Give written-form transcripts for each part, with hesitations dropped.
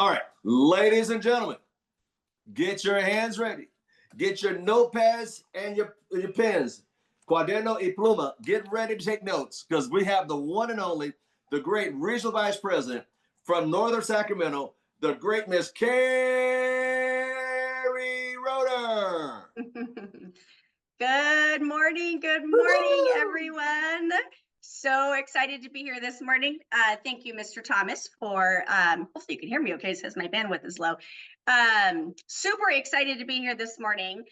All right, ladies and gentlemen, get your hands ready. Get your notepads and your pens. Cuaderno y pluma. Get ready to take notes because we have the one and only, the great regional vice president from Northern Sacramento, the great Miss Keri Roeder. Good morning, everyone. So excited to be here this morning. Thank you, Mr. Thomas, for, hopefully you can hear me okay, since my bandwidth is low. Super excited to be here this morning.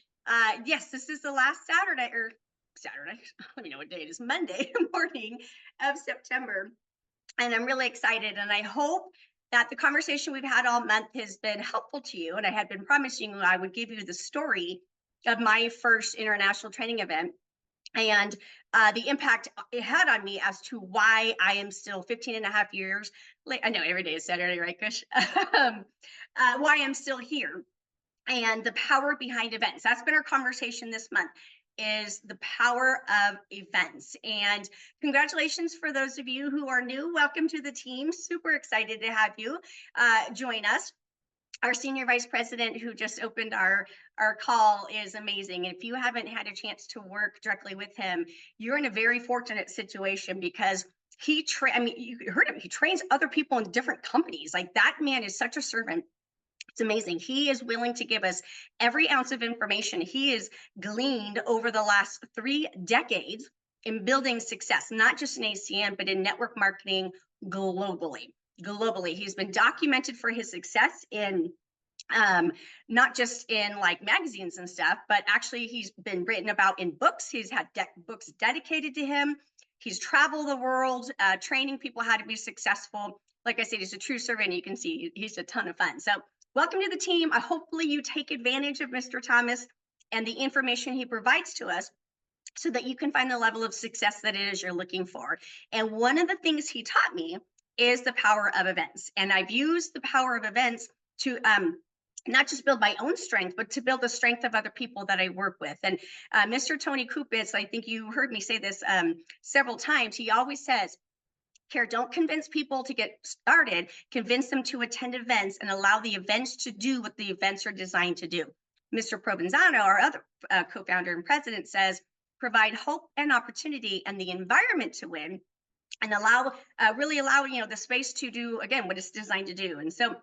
Yes, this is the last Saturday, I don't even know what day it is, Monday morning of September. And I'm really excited, and I hope that the conversation we've had all month has been helpful to you. And I had been promising you I would give you the story of my first international training event and the impact it had on me as to why I am still 15 and a half years late. I know every day is Saturday, right, Kush? Why I'm still here and the power behind events. That's been our conversation this month, is the power of events. And congratulations for those of you who are new. Welcome to the team. Super excited to have you join us. Our senior vice president who just opened our call is amazing. And if you haven't had a chance to work directly with him, you're in a very fortunate situation because you heard him, he trains other people in different companies. Like, that man is such a servant. It's amazing. He is willing to give us every ounce of information he has gleaned over the last 3 decades in building success, not just in ACM, but in network marketing globally. He's been documented for his success in not just in like magazines and stuff, but actually he's been written about in books. He's had books dedicated to him. He's traveled the world, training people how to be successful. Like I said, he's a true servant. You can see he's a ton of fun. So welcome to the team. Hopefully you take advantage of Mr. Thomas and the information he provides to us so that you can find the level of success that it is you're looking for. And one of the things he taught me is the power of events. And I've used the power of events to not just build my own strength, but to build the strength of other people that I work with. And Mr. Tony Kupitz, I think you heard me say this several times. He always says, Keri, don't convince people to get started, convince them to attend events and allow the events to do what the events are designed to do. Mr. Provenzano, our other co-founder and president, says, provide hope and opportunity and the environment to win, and really allow the space to do again what it's designed to do. And so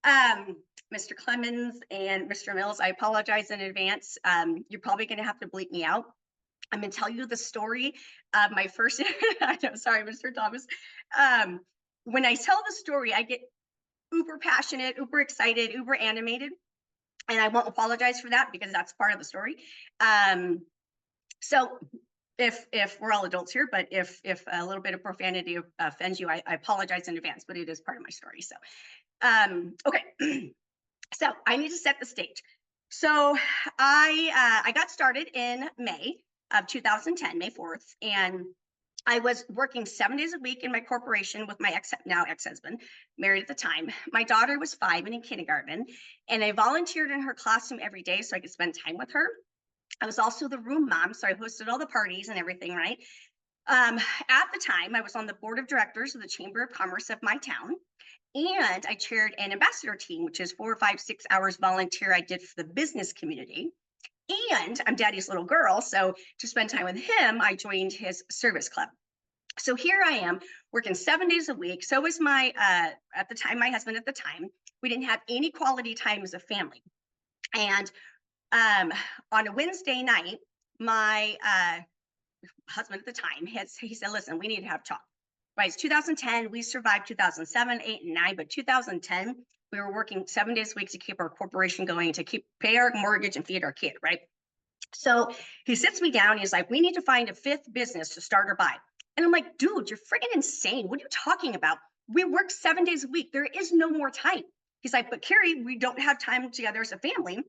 Mr. Clemens and Mr. Mills, I apologize in advance. You're probably going to have to bleep me out. I'm going to tell you the story of my first I know, sorry, Mr. Thomas. When I tell the story, I get uber passionate, uber excited, uber animated, and I won't apologize for that because that's part of the story. So if we're all adults here, but if a little bit of profanity offends you, I apologize in advance, but it is part of my story. So, okay. So I need to set the stage. So I got started in May of 2010, May 4th, and I was working 7 days a week in my corporation with my now ex-husband, married at the time. My daughter was 5 and in kindergarten, and I volunteered in her classroom every day so I could spend time with her. I was also the room mom, so I hosted all the parties and everything, right? At the time, I was on the board of directors of the Chamber of Commerce of my town, and I chaired an ambassador team, which is 4 or 5, 6 hours volunteer I did for the business community. And I'm daddy's little girl, so to spend time with him, I joined his service club. So here I am working 7 days a week. So was my, at the time, my husband at the time. We didn't have any quality time as a family. And on a Wednesday night, my husband at the time, he said, listen, we need to have talk. Right, it's 2010, we survived 2007, 8, and 9, but 2010, we were working 7 days a week to keep our corporation going, to pay our mortgage and feed our kid, right? So he sits me down, he's like, we need to find a 5th business to start or buy. And I'm like, dude, you're freaking insane. What are you talking about? We work 7 days a week. There is no more time. He's like, but Keri, we don't have time together as a family.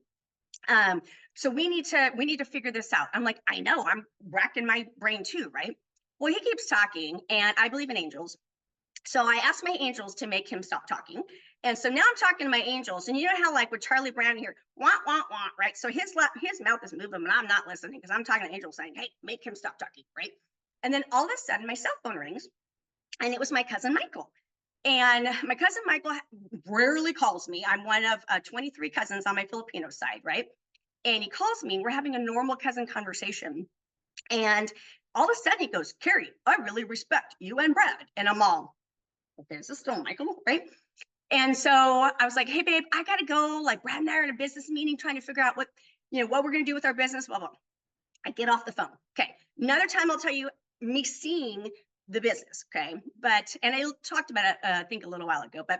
So we need to figure this out. I'm like, I know, I'm racking my brain too, right? Well, he keeps talking, and I believe in angels. So I asked my angels to make him stop talking. And so now I'm talking to my angels, and you know how like with Charlie Brown here, wah, wah, wah, right? So his mouth is moving, but I'm not listening because I'm talking to angels saying, hey, make him stop talking, right? And then all of a sudden my cell phone rings, and it was my cousin Michael. And my cousin Michael rarely calls me. I'm one of 23 cousins on my Filipino side, right? And he calls me. We're having a normal cousin conversation. And all of a sudden he goes, Keri, I really respect you and Brad. And I'm all, okay, is this still Michael, right? And so I was like, hey, babe, I got to go. Like, Brad and I are in a business meeting trying to figure out what we're going to do with our business, blah, blah. I get off the phone. Okay. Another time I'll tell you me seeing the business. Okay. But, and I talked about it, I think a little while ago, but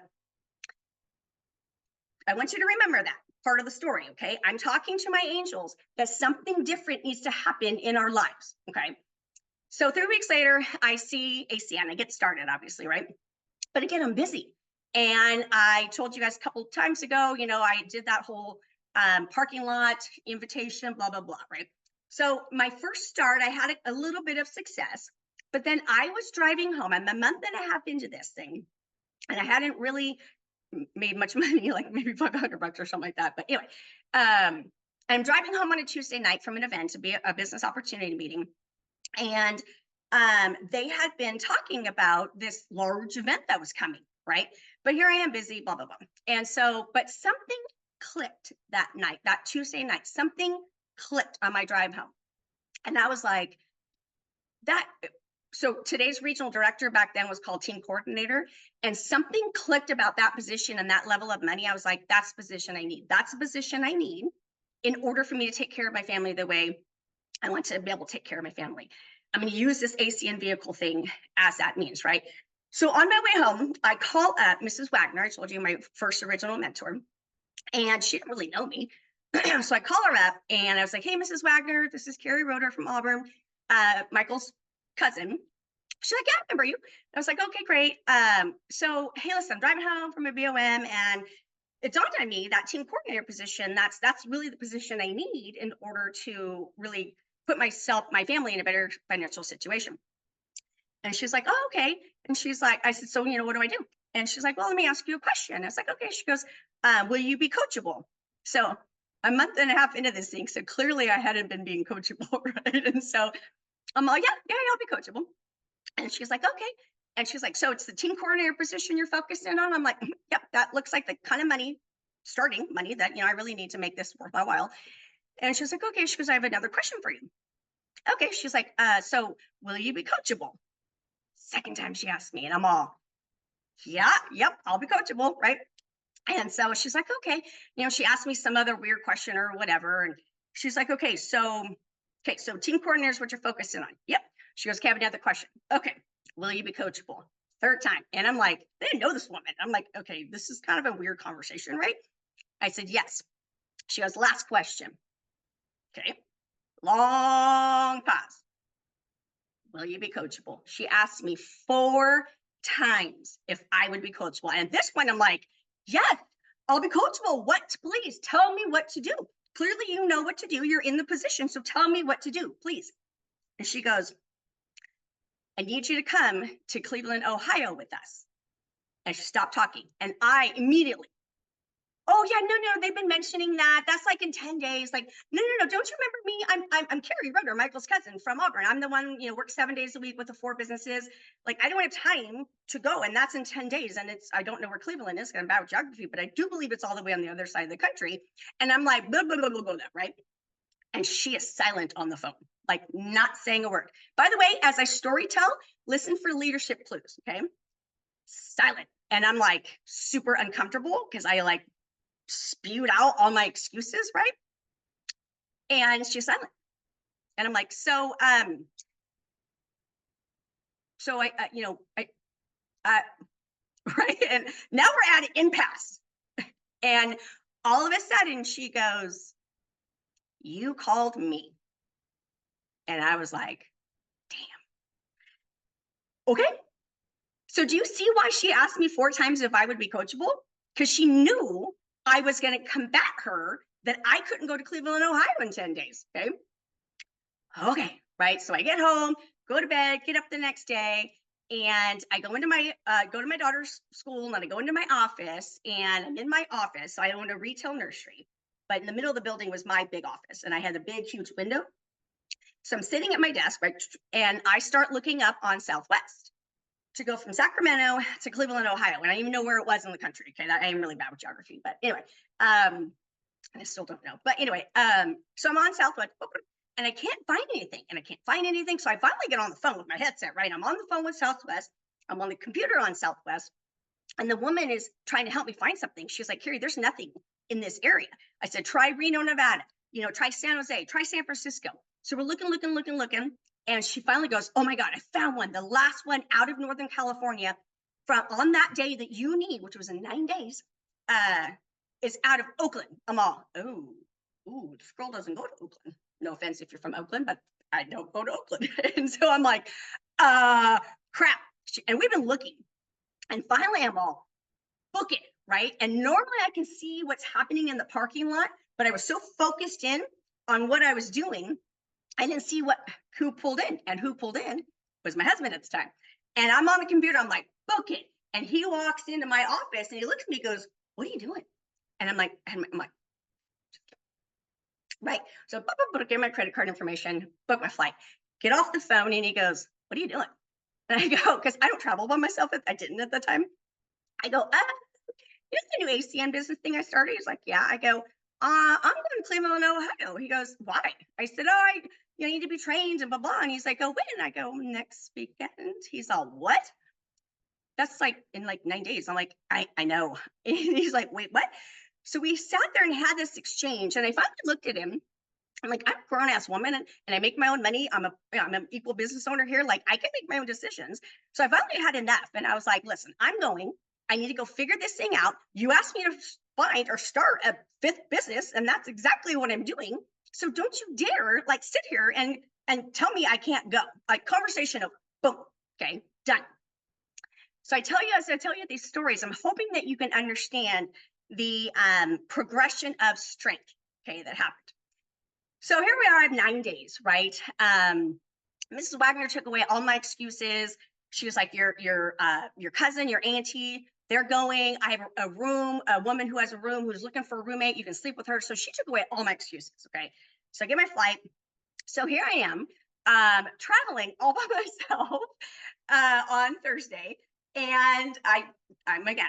I want you to remember that part of the story. Okay. I'm talking to my angels that something different needs to happen in our lives. Okay. So 3 weeks later, I see AC and I get started, obviously, right? But again, I'm busy. And I told you guys a couple of times ago, I did that whole parking lot invitation, blah, blah, blah, right? So my first start, I had a little bit of success, but then I was driving home. I'm a month and a half into this thing, and I hadn't really made much money, like maybe $500 or something like that. But anyway, I'm driving home on a Tuesday night from an event to be a business opportunity meeting. And they had been talking about this large event that was coming, right? But here I am busy, blah, blah, blah. And so, but something clicked that night, that Tuesday night, something clicked on my drive home. And I was like, so today's regional director back then was called team coordinator, and something clicked about that position and that level of money. I was like, that's the position I need. That's the position I need in order for me to take care of my family the way I want to be able to take care of my family. I'm going to use this ACN vehicle thing as that means, right? So on my way home, I call up Mrs. Wagner. I told you, my first original mentor, and she didn't really know me. So I call her up and I was like, hey, Mrs. Wagner, this is Keri Roeder from Auburn, Michael's cousin. She's like, yeah, I remember you. I was like, okay, great. So, hey, listen, I'm driving home from a BOM, and it dawned on me that team coordinator position, that's really the position I need in order to really put my family in a better financial situation. And she's like, oh, okay. And she's like, I said, so, what do I do? And she's like, well, let me ask you a question. I was like, okay. She goes, will you be coachable? So a month and a half into this thing, so clearly I hadn't been being coachable, right? And so I'm like, yeah, I'll be coachable. And she's like, okay. And she's like, so it's the team coordinator position you're focused in on? I'm like, yep, that looks like the kind of starting money that, I really need to make this worth my while. And she's like, okay. She goes, I have another question for you. Okay. She's like, so will you be coachable? Second time she asked me, and I'm all, yeah, yep, I'll be coachable, right? And so she's like, okay. She asked me some other weird question or whatever. And she's like, okay, so team coordinator is what you're focusing on. Yep. She goes, okay, I have another question. Okay. Will you be coachable? Third time. And I'm like, I didn't know this woman. I'm like, okay, this is kind of a weird conversation, right? I said, yes. She goes, last question. Okay. Long pause. Will you be coachable? She asked me 4 times if I would be coachable. And at this point, I'm like, yes, I'll be coachable. What? Please tell me what to do. Clearly, you know what to do. You're in the position. So tell me what to do, please. And she goes, I need you to come to Cleveland, Ohio with us. And she stopped talking. And I immediately, oh yeah, no, they've been mentioning that. That's like in 10 days. Like, no, don't you remember me? I'm Keri Roeder, Michael's cousin from Auburn. I'm the one, works 7 days a week with the 4 businesses. Like, I don't have time to go, and that's in 10 days. And I don't know where Cleveland is, I'm bad with geography, but I do believe it's all the way on the other side of the country. And I'm like, blah, blah, blah, blah, blah, right? And she is silent on the phone, like not saying a word. By the way, as I story tell, listen for leadership clues, okay? Silent. And I'm like super uncomfortable because I like spewed out all my excuses, right? And she's silent. And I'm like, so I right? And now we're at an impasse. And all of a sudden she goes, you called me. And I was like, damn. Okay. So do you see why she asked me 4 times if I would be coachable? Because she knew I was going to combat her that I couldn't go to Cleveland, Ohio in 10 days. Okay. Okay. Right. So I get home, go to bed, get up the next day, and I go into go to my daughter's school, and then I go into my office, and I'm in my office. So I owned a retail nursery, but in the middle of the building was my big office, and I had a big, huge window. So I'm sitting at my desk, right, and I start looking up on Southwest. to go from Sacramento to Cleveland, Ohio. And I didn't even know where it was in the country. Okay, I am really bad with geography, but anyway, I still don't know. But anyway, so I'm on Southwest and I can't find anything and I can't find anything. So I finally get on the phone with my headset, right? I'm on the phone with Southwest. I'm on the computer on Southwest. And the woman is trying to help me find something. She's like, Keri, there's nothing in this area. I said, try Reno, Nevada, try San Jose, try San Francisco. So we're looking. And she finally goes, oh my God, I found one. The last one out of Northern California from on that day that you need, which was in 9 days, is out of Oakland. I'm all, ooh, this girl doesn't go to Oakland. No offense if you're from Oakland, but I don't go to Oakland. And so I'm like, crap. And we've been looking. And finally I'm all, book it, right? And normally I can see what's happening in the parking lot, but I was so focused in on what I was doing, I didn't see who pulled in, and who pulled in was my husband at the time. And I'm on the computer, I'm like, book it. And he walks into my office and he looks at me, goes, what are you doing? And I'm like, right. So get my credit card information, book my flight, get off the phone. And he goes, what are you doing? And I go, because I don't travel by myself. I didn't at the time. I go, you know the new ACN business thing I started? He's like, yeah. I go, I'm going to Cleveland, Ohio. He goes, why? I said, I need to be trained and blah, blah. And he's like, oh, when? I go, next weekend. He's all, what? That's like in like 9 days. I'm like, I know. And he's like, wait, what? So we sat there and had this exchange. And I finally looked at him. I'm like, I'm a grown ass woman and I make my own money. I'm an equal business owner here. Like I can make my own decisions. So I finally had enough. And I was like, listen, I need to go figure this thing out. You asked me to find or start a 5th business. And that's exactly what I'm doing. So don't you dare like sit here and tell me I can't go. Like conversation of boom. Okay, done. So as I tell you these stories, I'm hoping that you can understand the progression of strength, okay, that happened. So here we are, I have 9 days, right? Mrs. Wagner took away all my excuses. She was like, your cousin, your auntie, they're going. I have a woman who has a room who's looking for a roommate. You can sleep with her. So she took away all my excuses, okay? So I get my flight. So here I am, traveling all by myself on Thursday. And I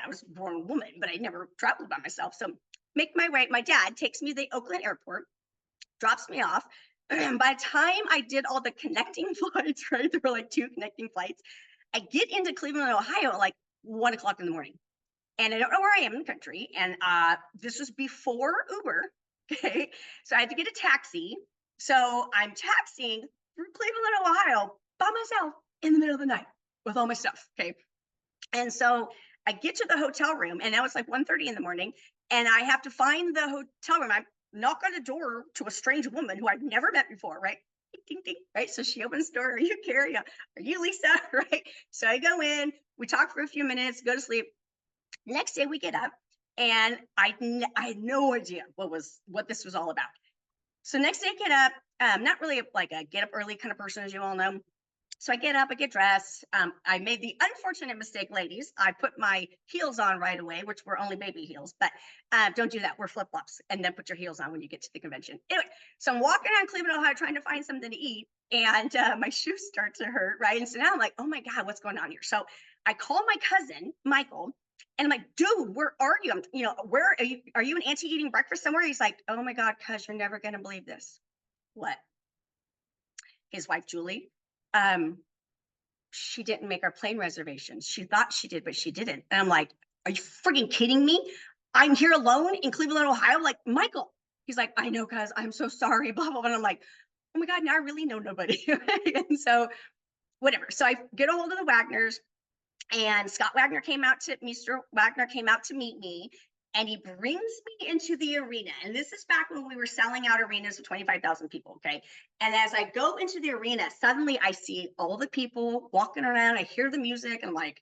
was a born woman, but I never traveled by myself. So make my way. My dad takes me to the Oakland airport, drops me off. By the time I did all the connecting flights, right? There were like 2 connecting flights. I get into Cleveland, Ohio at like 1 o'clock in the morning. And I don't know where I am in the country. And this was before Uber. Okay. So I had to get a taxi. So I'm taxiing through Cleveland, Ohio by myself in the middle of the night with all my stuff. Okay. And so I get to the hotel room and now it's like 1:30 in the morning and I have to find the hotel room. I knock on the door to a strange woman who I've never met before, right? Ding, ding, ding, right? So she opens the door. Are you Keri? Are you Lisa? Right? So I go in, we talk for a few minutes, go to sleep. Next day we get up and I had no idea what this was all about. So next day I get up, not really like a get up early kind of person, as you all know. So I get up, I get dressed. I made the unfortunate mistake, ladies. I put my heels on right away, which were only baby heels, but don't do that. We're flip-flops and then put your heels on when you get to the convention. Anyway, so I'm walking around Cleveland, Ohio, trying to find something to eat and my shoes start to hurt, right? And so now I'm like, oh my God, what's going on here? So I call my cousin, Michael, and I'm like, dude, where are you? Where are you? Are you and Auntie eating breakfast somewhere? He's like, oh my God, cuz you're never going to believe this. What? His wife, Julie, she didn't make our plane reservations. She thought she did, but she didn't. And I'm like, are you freaking kidding me? I'm here alone in Cleveland, Ohio. Like, Michael, he's like, I know, cuz I'm so sorry, blah, blah, blah. And I'm like, oh my God, now I really know nobody. And so whatever. So I get a hold of the Wagners and Mr. Wagner came out to meet me. And he brings me into the arena. And this is back when we were selling out arenas of 25,000 people, okay? And as I go into the arena, suddenly I see all the people walking around. I hear the music. And I'm like,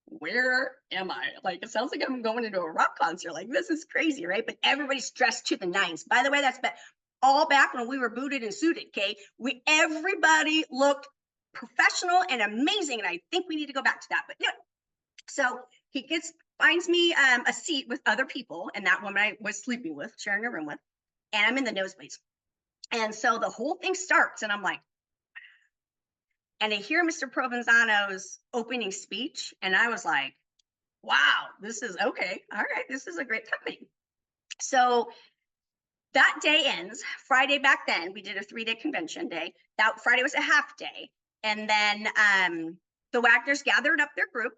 where am I? Like, it sounds like I'm going into a rock concert. Like, this is crazy, right? But everybody's dressed to the nines. By the way, that's all back when we were booted and suited, okay? Everybody looked professional and amazing. And I think we need to go back to that. But anyway, so he finds me a seat with other people, and that woman I was sleeping with, sharing a room with, and I'm in the nosebleeds. And so the whole thing starts, and I'm like, and I hear Mr. Provenzano's opening speech, and I was like, wow, this is okay. All right, this is a great company. So that day ends. Friday back then, we did a 3-day convention day. That Friday was a half day. And then the Wagners gathered up their group,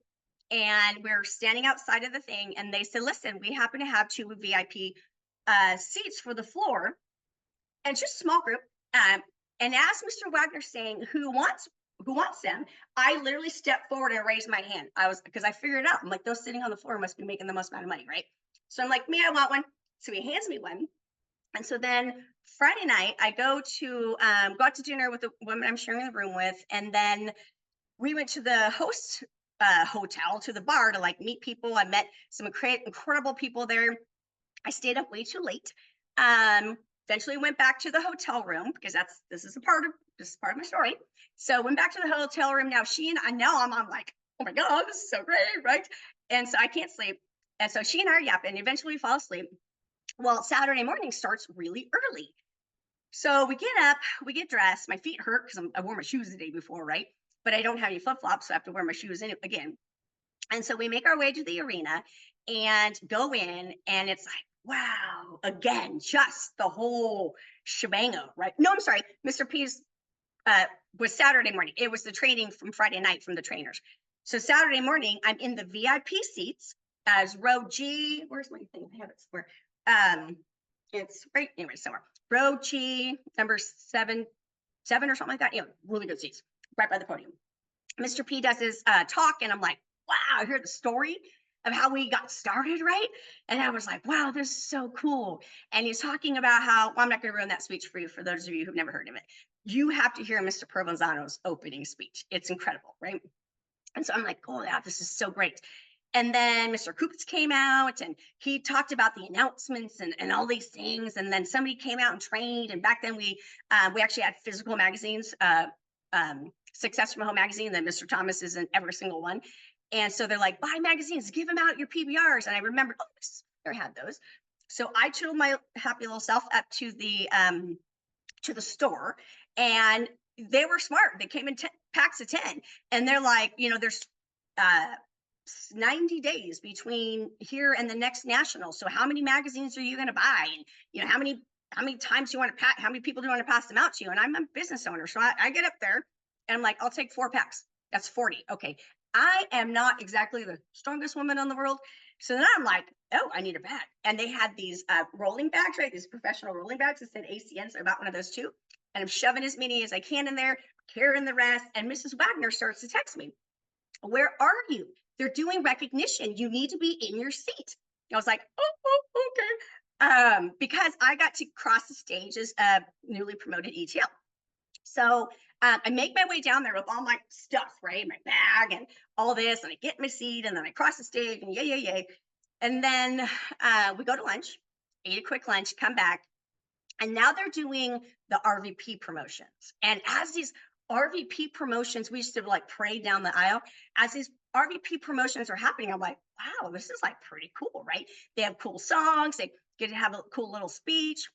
and we're standing outside of the thing, and they said, listen, we happen to have 2 VIP seats for the floor, and just a small group. And as Mr. Wagner's saying, who wants them, I literally stepped forward and raised my hand. Because I figured it out. I'm like, those sitting on the floor must be making the most amount of money, right? So I'm like, me, I want one. So he hands me one. And so then Friday night, I go out to dinner with the woman I'm sharing the room with. And then we went to the host hotel, to the bar, to like meet people. I met some incredible people there. I stayed up way too late. Eventually went back to the hotel room, because this is part of my story. So went back to the hotel room. Now I'm like, oh my God, this is so great, right? And so I can't sleep. And so she and I are yapping, and eventually we fall asleep. Well, Saturday morning starts really early. So we get up, we get dressed. My feet hurt because I wore my shoes the day before, right? But I don't have any flip-flops, so I have to wear my shoes in again. And so we make our way to the arena and go in, and it's like, wow, again, just the whole shebango, right? No, I'm sorry, Mr. P's was Saturday morning. It was the training from Friday night from the trainers. So Saturday morning, I'm in the VIP seats as row G. Where's my thing? I have it somewhere. It's right anyway, somewhere. Row G, number 7 or something like that. Yeah, really good seats, right by the podium. Mr. P does his talk, and I'm like, wow, I heard the story of how we got started, right? And I was like, wow, this is so cool. And he's talking about how, well, I'm not going to ruin that speech for you, for those of you who've never heard of it. You have to hear Mr. Provenzano's opening speech. It's incredible, right? And so I'm like, oh, yeah, this is so great. And then Mr. Kupitz came out, and he talked about the announcements and all these things. And then somebody came out and trained. And back then we actually had physical magazines, Success from Home magazine, that Mr. Thomas is in every single one. And so they're like, buy magazines, give them out your PBRs. And I remember, oh, I had those. So I chilled my happy little self up to the store, and they were smart. They came in packs of 10, and they're like, there's 90 days between here and the next national. So how many magazines are you going to buy? And how many times do you want to how many people do you want to pass them out to? And I'm a business owner, so I get up there and I'm like, I'll take 4 packs. That's 40. Okay. I am not exactly the strongest woman in the world. So then I'm like, oh, I need a bag. And they had these rolling bags, right? These professional rolling bags that said ACN. So I bought one of those too. And I'm shoving as many as I can in there, carrying the rest. And Mrs. Wagner starts to text me, where are you? They're doing recognition. You need to be in your seat. I was like, oh, okay. Because I got to cross the stage as a newly promoted ETL. So I make my way down there with all my stuff, right? My bag and all this, and I get in my seat, and then I cross the stage, and yay. And then we go to lunch, ate a quick lunch, come back, and now they're doing the RVP promotions. And as these RVP promotions, we used to like parade down the aisle. As these RVP promotions are happening, I'm like, wow, this is like pretty cool, right? They have cool songs, they get to have a cool little speech,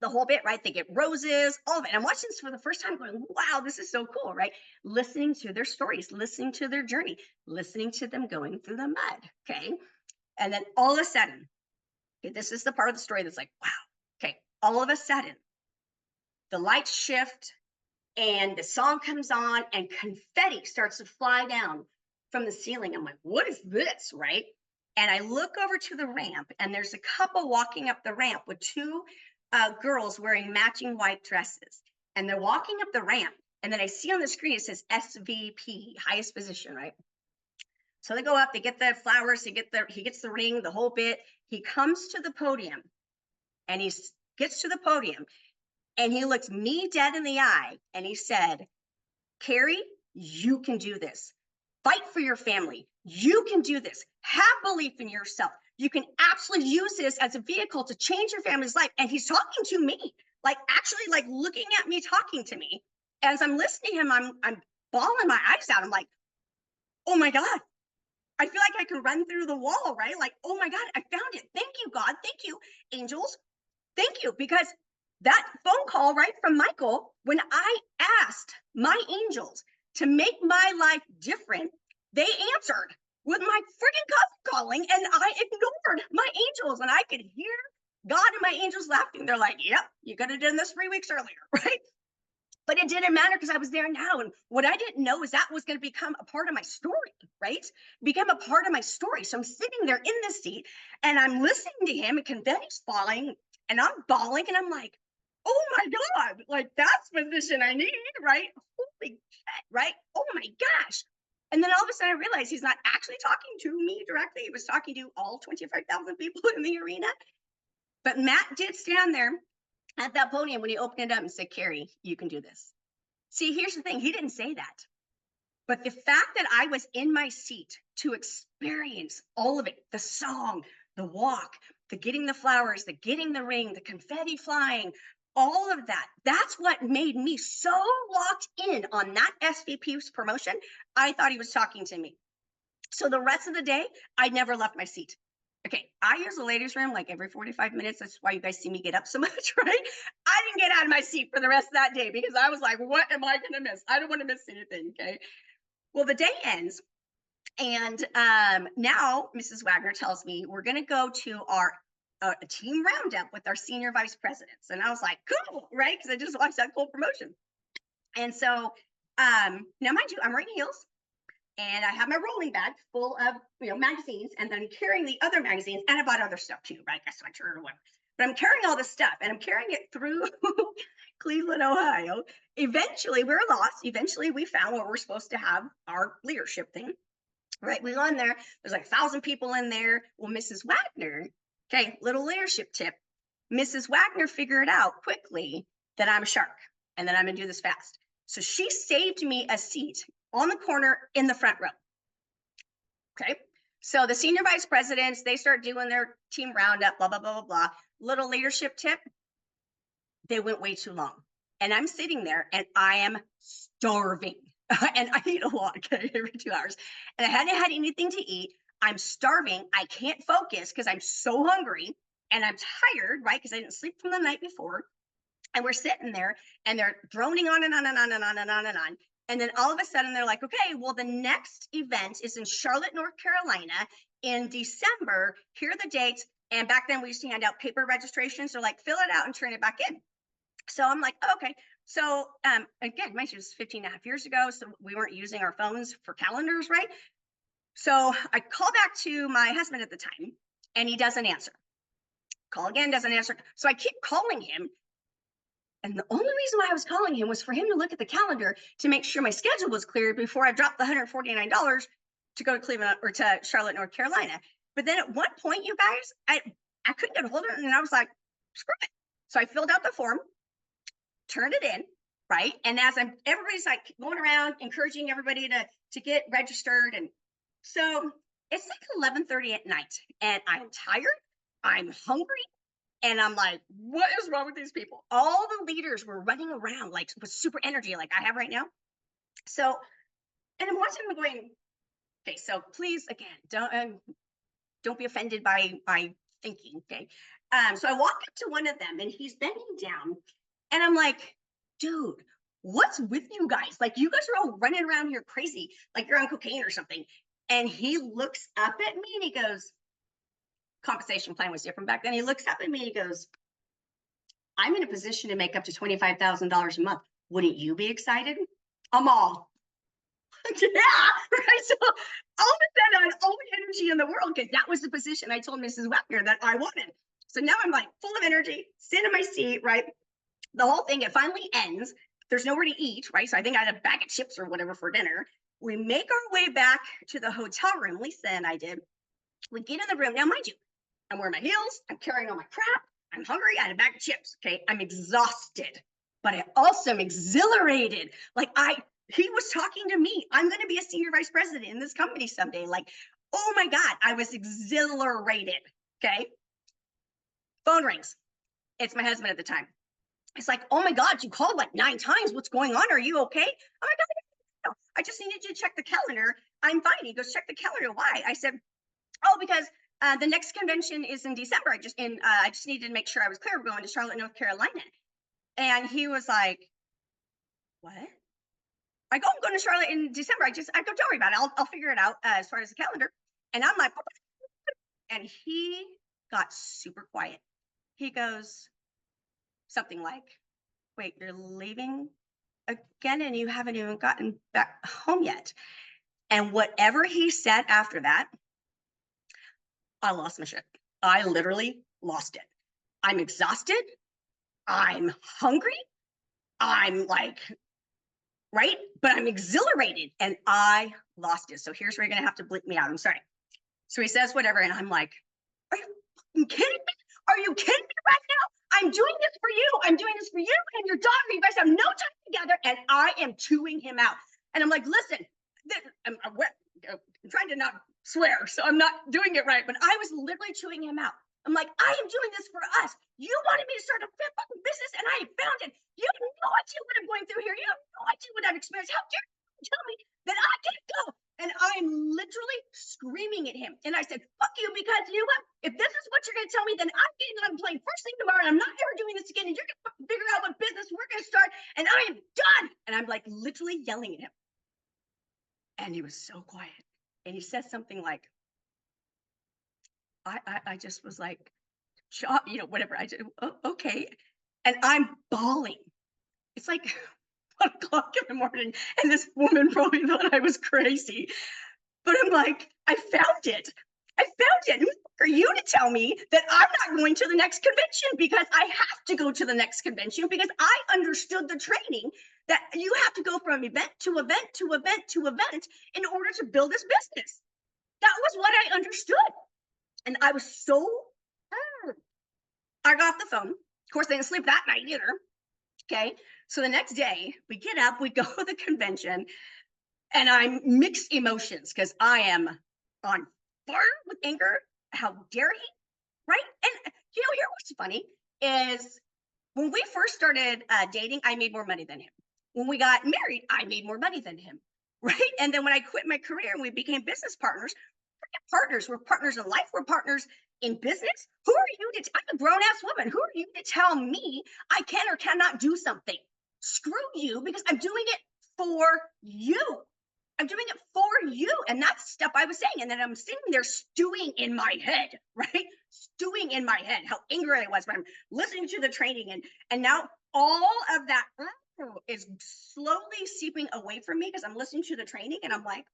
the whole bit, right? They get roses, all of it. And I'm watching this for the first time going, wow, this is so cool, right? Listening to their stories, listening to their journey, listening to them going through the mud, okay? And then all of a sudden, okay, this is the part of the story that's like, wow, okay, all of a sudden, the lights shift and the song comes on and confetti starts to fly down from the ceiling. I'm like, what is this, right? And I look over to the ramp, and there's a couple walking up the ramp with 2 girls wearing matching white dresses, and they're walking up the ramp, and then I see on the screen it says SVP, highest position, right? So they go up, they get the flowers, he gets the ring, the whole bit. He comes to the podium, and he gets to the podium, and he looks me dead in the eye, and he said, Keri, you can do this. Fight for your family. You can do this. Have belief in yourself. You can absolutely use this as a vehicle to change your family's life. And he's talking to me, like actually like looking at me, talking to me. As I'm listening to him, I'm bawling my eyes out. I'm like, oh my God, I feel like I can run through the wall, right? Like, oh my God, I found it. Thank you, God. Thank you, angels. Thank you. Because that phone call, right, from Michael, when I asked my angels to make my life different, they answered with my freaking cousin calling, and I ignored my angels, and I could hear God and my angels laughing. They're like, yep, you could have done this 3 weeks earlier, right? But it didn't matter because I was there now. And what I didn't know is that was going to become a part of my story, right? Become a part of my story. So I'm sitting there in the seat and I'm listening to him and confetti's falling and I'm bawling and I'm like, oh my God, like that's the position I need, right? Holy shit, right? Oh my gosh. And then all of a sudden I realized he's not actually talking to me directly. He was talking to all 25,000 people in the arena. But Matt did stand there at that podium when he opened it up and said, Keri, you can do this. See, here's the thing. He didn't say that. But the fact that I was in my seat to experience all of it, the song, the walk, the getting the flowers, the getting the ring, the confetti flying, all of that, that's what made me so locked in on that SVP's promotion. I thought he was talking to me. So the rest of the day, I never left my seat. Okay, I use the ladies' room like every 45 minutes. That's why you guys see me get up so much, right? I didn't get out of my seat for the rest of that day because I was like, what am I going to miss? I don't want to miss anything, okay? Well, the day ends, and now Mrs. Wagner tells me we're going to go to our team roundup with our senior vice presidents. And I was like, cool, right? Because I just watched that cool promotion. And so now, mind you, I'm wearing heels. And I have my rolling bag full of, magazines, and then I'm carrying the other magazines, and I bought other stuff too, right? A sweatshirt or whatever. But I'm carrying all this stuff, and I'm carrying it through Cleveland, Ohio. Eventually, we were lost. Eventually, we found where we're supposed to have our leadership thing, right? We go in there. There's like 1,000 people in there. Well, Mrs. Wagner, okay, little leadership tip. Mrs. Wagner figured out quickly that I'm a shark and that I'm going to do this fast. So she saved me a seat on the corner in the front row. Okay. So the senior vice presidents, they start doing their team roundup, blah, blah, blah, blah, blah. Little leadership tip. They went way too long. And I'm sitting there and I am starving. And I eat a lot, okay, every 2 hours. And I hadn't had anything to eat. I'm starving. I can't focus because I'm so hungry and I'm tired, right? Because I didn't sleep from the night before. And we're sitting there and they're droning on and on and on and on and on and on. And then all of a sudden they're like, okay, well, the next event is in Charlotte, North Carolina in December. Here are the dates. And back then we used to hand out paper registrations. So like, fill it out and turn it back in. So I'm like, okay. So again, my was 15 and a half years ago. So we weren't using our phones for calendars, right? So I call back to my husband at the time and he doesn't answer. Call again, doesn't answer. So I keep calling him. And the only reason why I was calling him was for him to look at the calendar to make sure my schedule was clear before I dropped the $149 to go to Cleveland or to Charlotte, North Carolina. But then at one point, you guys, I couldn't get a hold of it. And I was like, screw it. So I filled out the form, turned it in, right? And as everybody's like going around encouraging everybody to get registered. And so it's like 11:30 at night and I'm tired, I'm hungry. And I'm like, what is wrong with these people? All the leaders were running around like with super energy like I have right now. So, and I'm watching them going, okay, so please, again, don't be offended by my thinking, okay? So I walk up to one of them and he's bending down and I'm like, dude, what's with you guys? Like you guys are all running around here crazy, like you're on cocaine or something. And he looks up at me and he goes, compensation plan was different back then. He looks up at me and he goes, I'm in a position to make up to $25,000 a month. Wouldn't you be excited? I'm all, yeah, right. So all of a sudden I had all the energy in the world because that was the position I told Mrs. Wagner that I wanted. So now I'm like full of energy, sitting in my seat, right? The whole thing, it finally ends. There's nowhere to eat, right? So I think I had a bag of chips or whatever for dinner. We make our way back to the hotel room, Lisa and I did. We get in the room. Now, mind you, I'm wearing my heels. I'm carrying all my crap. I'm hungry. I had a bag of chips. Okay. I'm exhausted, but I also am exhilarated. Like he was talking to me. I'm going to be a senior vice president in this company someday. Like, oh my God, I was exhilarated. Okay. Phone rings. It's my husband at the time. It's like, oh my God, you called like 9 times. What's going on? Are you okay? Oh my God, I just needed you to check the calendar. I'm fine. He goes, check the calendar. Why? I said, oh, because the next convention is in December. I just needed to make sure I was clear. We're going to Charlotte, North Carolina. And he was like, what? I'm going to Charlotte in December. I go, don't worry about it. I'll figure it out as far as the calendar. And I'm like, and he got super quiet. He goes something like, wait, you're leaving again and you haven't even gotten back home yet. And whatever he said after that, I lost my shit. I literally lost it. I'm exhausted. I'm hungry. I'm like, right? But I'm exhilarated and I lost it. So here's where you're going to have to bleep me out. I'm sorry. So he says whatever. And I'm like, are you kidding me? Are you kidding me right now? I'm doing this for you. I'm doing this for you and your daughter. You guys have no time together. And I am chewing him out. And I'm like, listen, I'm trying to not swear, so I'm not doing it right. But I was literally chewing him out. I'm like, I am doing this for us. You wanted me to start a fucking business and I found it. You have no idea what I'm going through here. You have no idea what I've experienced. How dare you tell me that I can't go? And I'm literally screaming at him. And I said, fuck you, because you know what? If this is what you're going to tell me, then I'm getting on a plane first thing tomorrow and I'm not ever doing this again. And you're going to figure out what business we're going to start. And I am done. And I'm like literally yelling at him. And he was so quiet. And he said something like, I just was like, you know, whatever. I just, oh, okay. And I'm bawling. It's like 1 o'clock in the morning. And this woman probably thought I was crazy. But I'm like, I found it. I found it. Who are you to tell me that I'm not going to the next convention? Because I have to go to the next convention because I understood the training that you have to go from event to event to event to event in order to build this business. That was what I understood. And I was so, I got off the phone. Of course, I didn't sleep that night either. Okay. So the next day we get up, we go to the convention, and I'm mixed emotions because I am on fire with anger. How dare he? Right. And you know, here what's funny is when we first started dating, I made more money than him. When we got married, I made more money than him. Right. And then when I quit my career and we became business partners, we're partners in life, we're partners in business. Who are you to, I'm a grown ass woman. Who are you to tell me I can or cannot do something? Screw you, because I'm doing it for you. I'm doing it for you. And that's stuff I was saying. And then I'm sitting there stewing in my head, right? Stewing in my head, how angry I was. But I'm listening to the training. And now all of that is slowly seeping away from me because I'm listening to the training and I'm like,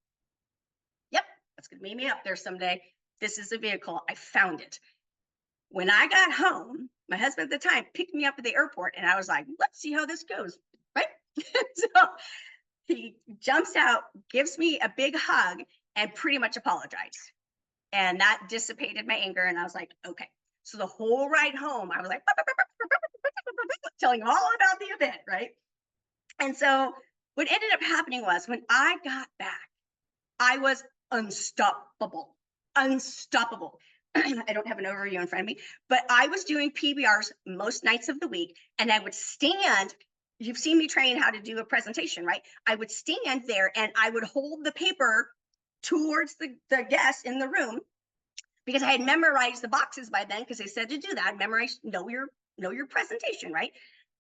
yep, that's going to meet me up there someday. This is a vehicle. I found it. When I got home, my husband at the time picked me up at the airport and I was like, let's see how this goes, right? So he jumps out, gives me a big hug, and pretty much apologized. And that dissipated my anger. And I was like, okay. So the whole ride home, I was like, telling him all about the event, right? And so what ended up happening was when I got back, I was unstoppable, unstoppable. I don't have an overview in front of me, but I was doing PBRs most nights of the week, and I would stand. You've seen me train how to do a presentation, right? I would stand there and I would hold the paper towards the guests in the room because I had memorized the boxes by then because they said to do that. Memorize, know your presentation, right?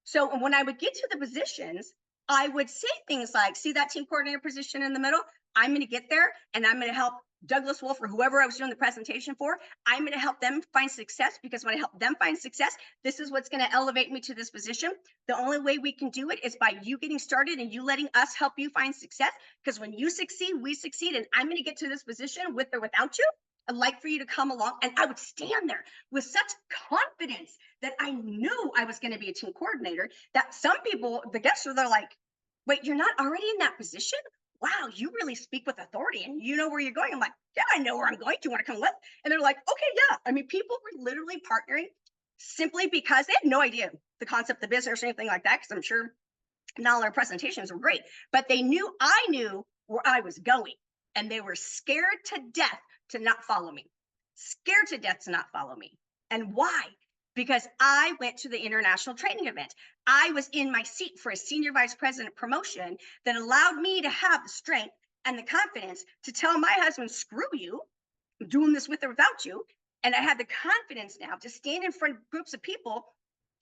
So when I would get to the positions, I would say things like, see that team coordinator position in the middle? I'm going to get there and I'm going to help Douglas Wolf or whoever I was doing the presentation for. I'm going to help them find success because when I help them find success, this is what's going to elevate me to this position. The only way we can do it is by you getting started and you letting us help you find success. Because when you succeed, we succeed. And I'm going to get to this position with or without you. I'd like for you to come along. And I would stand there with such confidence that I knew I was going to be a team coordinator, that some people, the guests are, they're like, wait, you're not already in that position? Wow, you really speak with authority and you know where you're going. I'm like, yeah, I know where I'm going. Do you want to come with? And they're like, okay, yeah. I mean, people were literally partnering simply because they had no idea the concept of the business or anything like that, because I'm sure not all our presentations were great, but they knew I knew where I was going. And they were scared to death to not follow me. Scared to death to not follow me. And why? Because I went to the international training event. I was in my seat for a senior vice president promotion that allowed me to have the strength and the confidence to tell my husband, screw you, I'm doing this with or without you. And I had the confidence now to stand in front of groups of people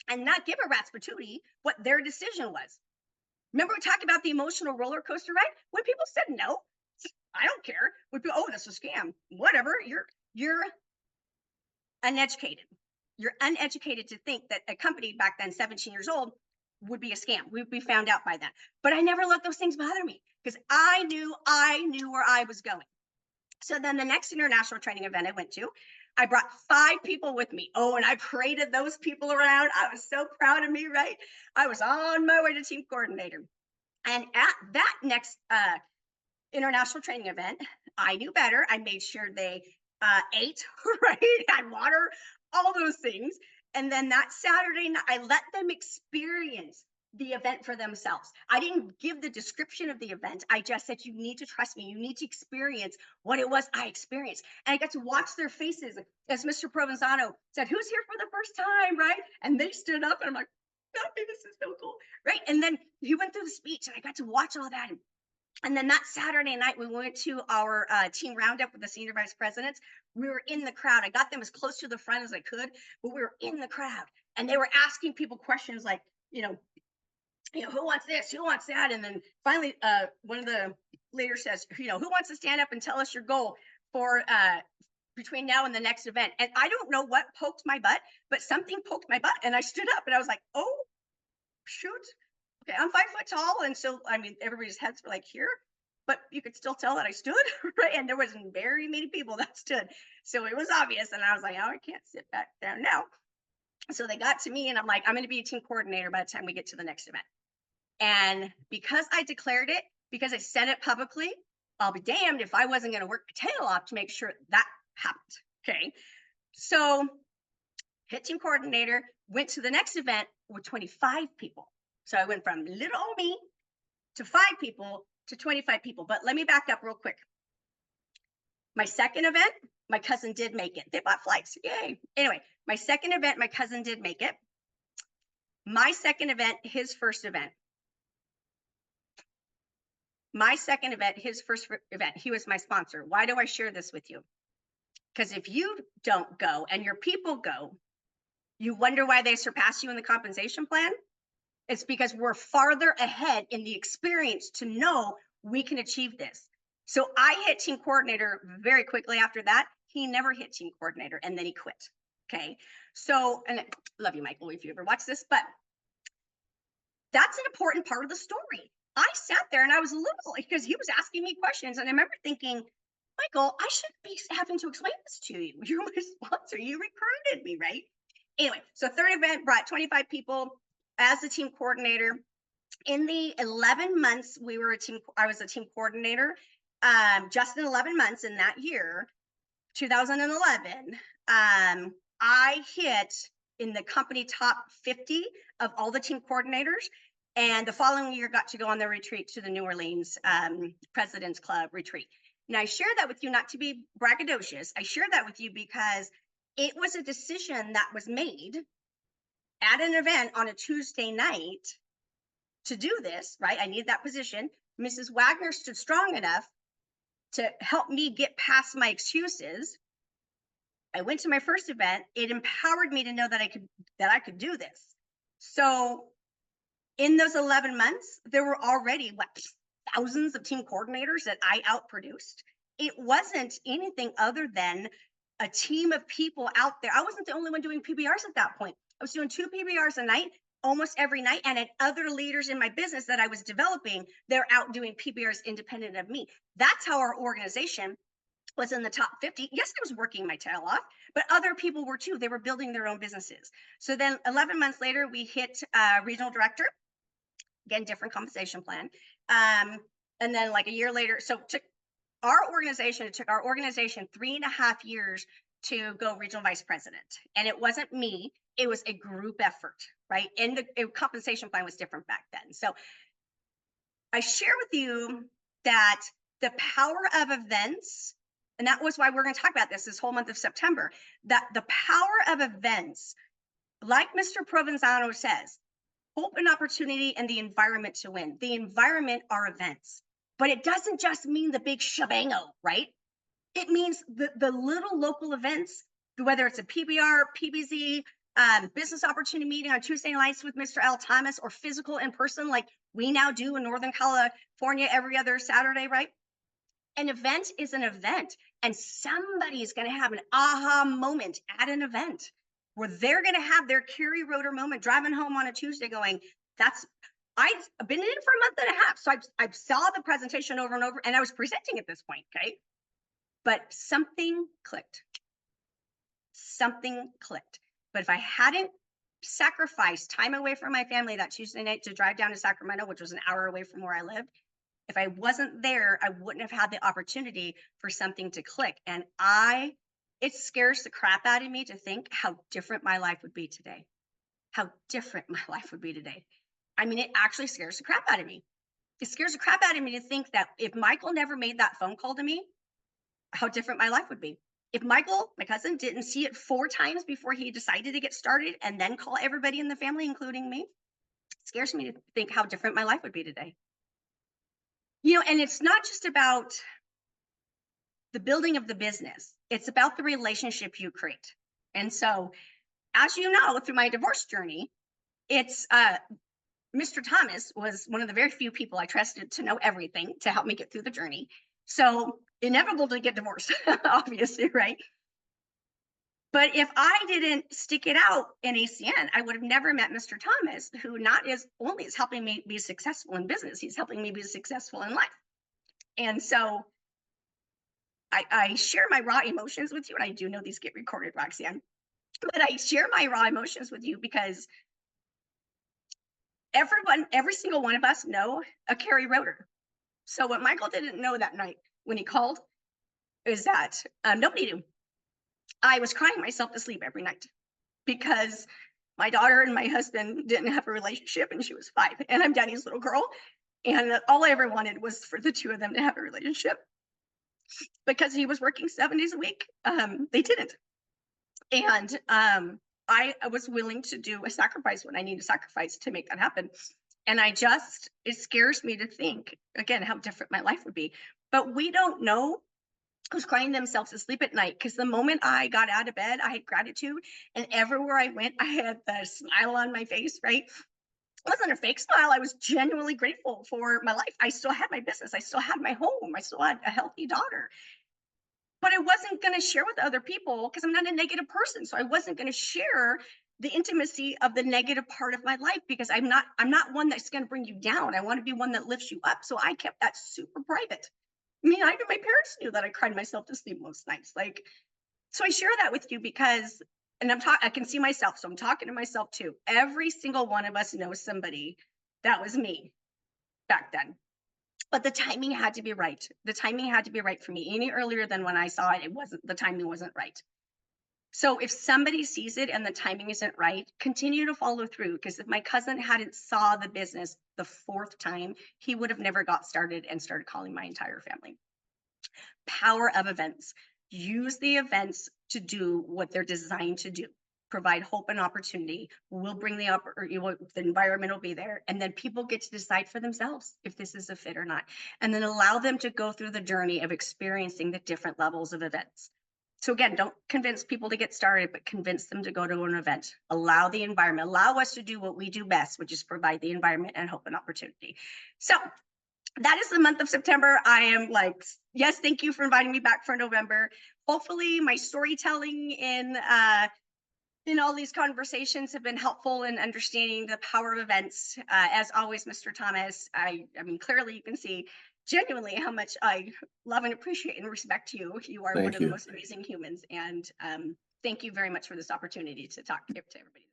and not give a rat's patootie what their decision was. Remember we talked about the emotional roller coaster ride? When people said no, I don't care. When people, oh, that's a scam. Whatever. You're uneducated. You're uneducated to think that a company back then, 17 years old, would be a scam. We'd be found out by then. But I never let those things bother me because I knew where I was going. So then the next international training event I went to, I brought 5 people with me. Oh, and I paraded those people around. I was so proud of me, right? I was on my way to team coordinator. And at that next international training event, I knew better. I made sure they ate, right? Had water, all those things. And then that Saturday night, I let them experience the event for themselves. I didn't give the description of the event. I just said, you need to trust me. You need to experience what it was I experienced. And I got to watch their faces as Mr. Provenzano said, who's here for the first time, right? And they stood up and I'm like, okay, this is so cool, right? And then he went through the speech and I got to watch all that. And then that Saturday night, we went to our team roundup with the senior vice presidents. We were in the crowd. I got them as close to the front as I could, but we were in the crowd. And they were asking people questions like, who wants this? Who wants that? And then finally, one of the leaders says, who wants to stand up and tell us your goal for between now and the next event? And I don't know what poked my butt, but something poked my butt. And I stood up and I was like, oh, shoot. Okay, I'm 5 foot tall. And so, I mean, everybody's heads were like here, but you could still tell that I stood, right? And there wasn't very many people that stood. So it was obvious. And I was like, oh, I can't sit back down now. So they got to me and I'm like, I'm going to be a team coordinator by the time we get to the next event. And because I declared it, because I said it publicly, I'll be damned if I wasn't going to work my tail off to make sure that happened. Okay. So hit team coordinator, went to the next event with 25 people. So I went from little old me to 5 people to 25 people. But let me back up real quick. My second event, my cousin did make it. They bought flights. Yay. Anyway, my second event, my cousin did make it. My second event, his first event. My second event, his first event, he was my sponsor. Why do I share this with you? Because if you don't go and your people go, you wonder why they surpass you in the compensation plan? It's because we're farther ahead in the experience to know we can achieve this. So I hit team coordinator very quickly after that. He never hit team coordinator and then he quit. Okay. So, and I love you, Michael, if you ever watch this, but that's an important part of the story. I sat there and I was little because he was asking me questions. And I remember thinking, Michael, I shouldn't be having to explain this to you. You're my sponsor. You recruited me, right? Anyway, so third event brought 25 people as the team coordinator. In the 11 months I was a team coordinator. Just in 11 months in that year, 2011, I hit in the company top 50 of all the team coordinators. And the following year got to go on the retreat to the New Orleans President's Club retreat. Now I share that with you not to be braggadocious. I share that with you because it was a decision that was made at an event on a Tuesday night to do this, right? I needed that position. Mrs. Wagner stood strong enough to help me get past my excuses. I went to my first event. It empowered me to know that I could do this. So in those 11 months, there were already thousands of team coordinators that I outproduced. It wasn't anything other than a team of people out there. I wasn't the only one doing PBRs at that point. I was doing 2 PBRs a night, almost every night, and had other leaders in my business that I was developing. They're out doing PBRs independent of me. That's how our organization was in the top 50. Yes, I was working my tail off, but other people were too. They were building their own businesses. So then 11 months later, we hit regional director. Again, different compensation plan. And then like a year later, so it took our organization 3.5 years to go regional vice president. And it wasn't me, it was a group effort, right? And the compensation plan was different back then. So I share with you that the power of events, and that was why we're going to talk about this whole month of September, that the power of events, like Mr. Provenzano says, hope and opportunity and the environment to win. The environment are events, but it doesn't just mean the big shebango, right? It means the little local events, whether it's a PBR, PBZ, business opportunity meeting on Tuesday nights with Mr. L. Thomas, or physical in person like we now do in Northern California every other Saturday, right? An event is an event, and somebody's going to have an aha moment at an event where they're going to have their Keri Roeder moment driving home on a Tuesday going, I've been in it for a month and a half. So I saw the presentation over and over, and I was presenting at this point. Okay. But something clicked. Something clicked. But if I hadn't sacrificed time away from my family that Tuesday night to drive down to Sacramento, which was an hour away from where I lived, if I wasn't there, I wouldn't have had the opportunity for something to click. And it scares the crap out of me to think how different my life would be today. How different my life would be today. I mean, it actually scares the crap out of me. It scares the crap out of me to think that if Michael never made that phone call to me, how different my life would be. If Michael, my cousin, didn't see it 4 times before he decided to get started and then call everybody in the family, including me, it scares me to think how different my life would be today. You know, and it's not just about the building of the business. It's about the relationship you create. And so, as you know, through my divorce journey, it's Mr. Thomas was one of the very few people I trusted to know everything to help me get through the journey. So inevitable to get divorced, obviously, right? But if I didn't stick it out in ACN, I would have never met Mr. Thomas, who not is only is helping me be successful in business, he's helping me be successful in life. And so I share my raw emotions with you, and I do know these get recorded, Roxanne, but I share my raw emotions with you because every single one of us know a Keri Roeder. So what Michael didn't know that night when he called is that nobody knew. I was crying myself to sleep every night because my daughter and my husband didn't have a relationship, and she was 5, and I'm Daddy's little girl. And all I ever wanted was for the 2 of them to have a relationship. Because he was working 7 days a week, they didn't. And I was willing to do a sacrifice when I need to sacrifice to make that happen. And it scares me to think, again, how different my life would be. But we don't know who's crying themselves to sleep at night, because the moment I got out of bed, I had gratitude. And everywhere I went, I had the smile on my face, right? It wasn't a fake smile. I was genuinely grateful for my life. I still had my business. I still had my home. I still had a healthy daughter. But I wasn't going to share with other people because I'm not a negative person. So I wasn't going to share the intimacy of the negative part of my life because I'm not one that's going to bring you down. I want to be one that lifts you up. So I kept that super private. I mean, my parents knew that I cried myself to sleep most nights. So I share that with you because, and I can see myself. So I'm talking to myself too. Every single one of us knows somebody that was me back then. But the timing had to be right. The timing had to be right for me. Any earlier than when I saw it, the timing wasn't right. So if somebody sees it and the timing isn't right, continue to follow through. Because if my cousin hadn't saw the business the 4th time, he would have never got started and started calling my entire family. Power of events. Use the events to do what they're designed to do. Provide hope and opportunity. We'll bring the environment will be there. And then people get to decide for themselves if this is a fit or not. And then allow them to go through the journey of experiencing the different levels of events. So again, don't convince people to get started, but convince them to go to an event. Allow the environment, allow us to do what we do best, which is provide the environment and hope and opportunity. So that is the month of September. I am like, yes, thank you for inviting me back for November. Hopefully my storytelling in all these conversations have been helpful in understanding the power of events. As always, Mr. Thomas, I mean, clearly you can see genuinely how much I love and appreciate and respect you. You are one of the most amazing humans. And thank you very much for this opportunity to talk to everybody.